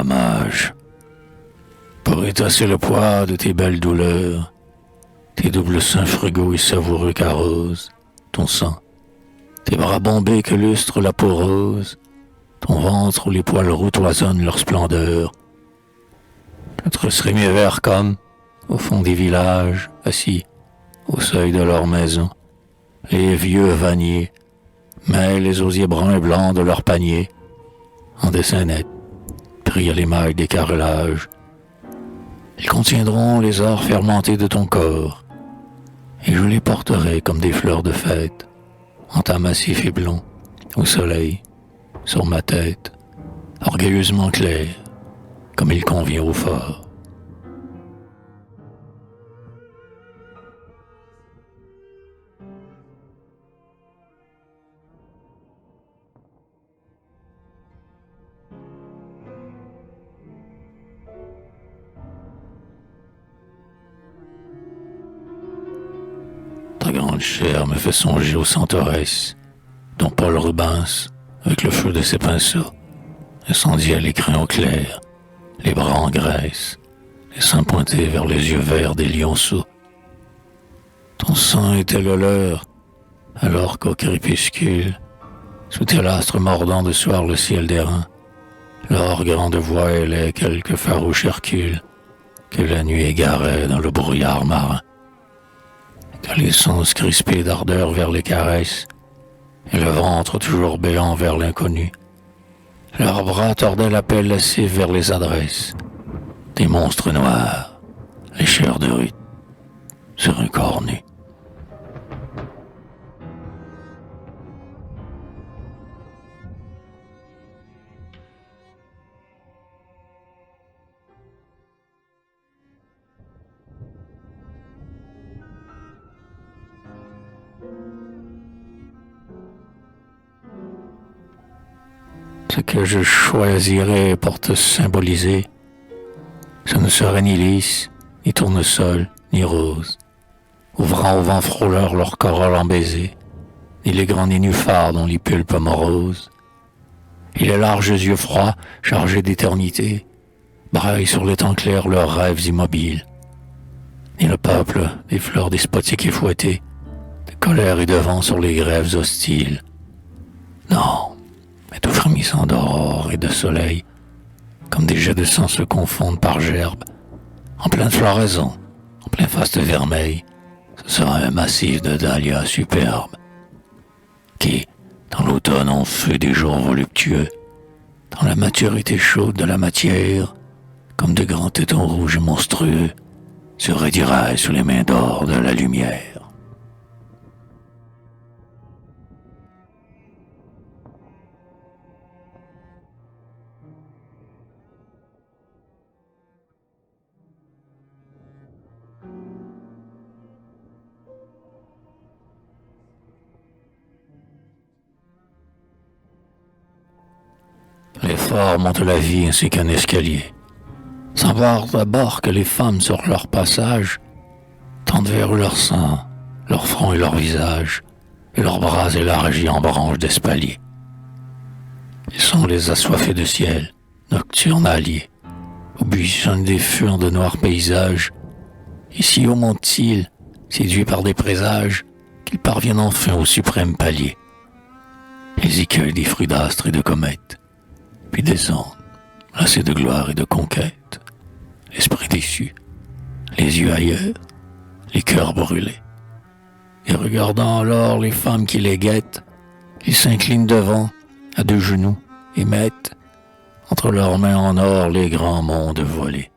dommage. Pour étasser le poids de tes belles douleurs, tes doubles seins frugaux et savoureux qu'arrose ton sang, tes bras bombés que lustre la peau rose, ton ventre où les poils roux toisonnent leur splendeur. Je trosserai mes vers comme, au fond des villages, assis au seuil de leur maison, les vieux vanniers mêlent les osiers bruns et blancs de leurs paniers, en dessin net, pris à l'émail des carrelages. Ils contiendront les ors fermentés de ton corps, et je les porterai comme des fleurs de fête, en tas massif et blond, au soleil, sur ma tête, orgueilleusement clair, comme il convient au fort. Ta grande chair me fait songer aux centauresses, dont Paul Rubens, avec le feu de ses pinceaux, incendiait les crayons clairs, les bras en graisse, les seins pointés vers les yeux verts des lionceaux. Ton sang était le leur, alors qu'au crépuscule, sous tes lastres mordant de soir le ciel d'airain, leur grande voix ailait quelque farouche Hercule que la nuit égarait dans le brouillard marin. Que les sens crispés d'ardeur vers les caresses, et le ventre toujours béant vers l'inconnu, leurs bras tordaient la pelle lascive vers les adresses des monstres noirs, les chairs de rue, sur un corps nu. Ce que je choisirais pour te symboliser, ce ne serait ni lys, ni tournesol, ni rose, ouvrant au vent frôleur leur corolle en baiser, ni les grands nénuphars dont les pulpes moroses, et les larges yeux froids, chargés d'éternité, braillent sur le temps clair leurs rêves immobiles, ni le peuple des fleurs despotiques et fouettées, de colère et de vent sur les grèves hostiles. Non, mais tout frémissant d'aurore et de soleil, comme des jets de sang se confondent par gerbes, en pleine floraison, en plein faste vermeil, ce sera un massif de dahlias superbes, qui, dans l'automne en feu des jours voluptueux, dans la maturité chaude de la matière, comme de grands tétons rouges et monstrueux, se raidiraient sous les mains d'or de la lumière. Les forts montent la vie ainsi qu'un escalier, sans voir d'abord que les femmes sur leur passage tendent vers eux leur sein, leur front et leur visage, et leurs bras élargis en branches d'espalier. Ils sont les assoiffés de ciel, nocturnes alliés, où buissonnent des feux de noirs paysages, et si haut montent-ils, séduits par des présages, qu'ils parviennent enfin au suprême palier. Ils y cueillent des fruits d'astres et de comètes, puis descendent, lassés de gloire et de conquête, l'esprit déçu, les yeux ailleurs, les cœurs brûlés. Et regardant alors les femmes qui les guettent, ils s'inclinent devant, à deux genoux, et mettent entre leurs mains en or les grands mondes voilés.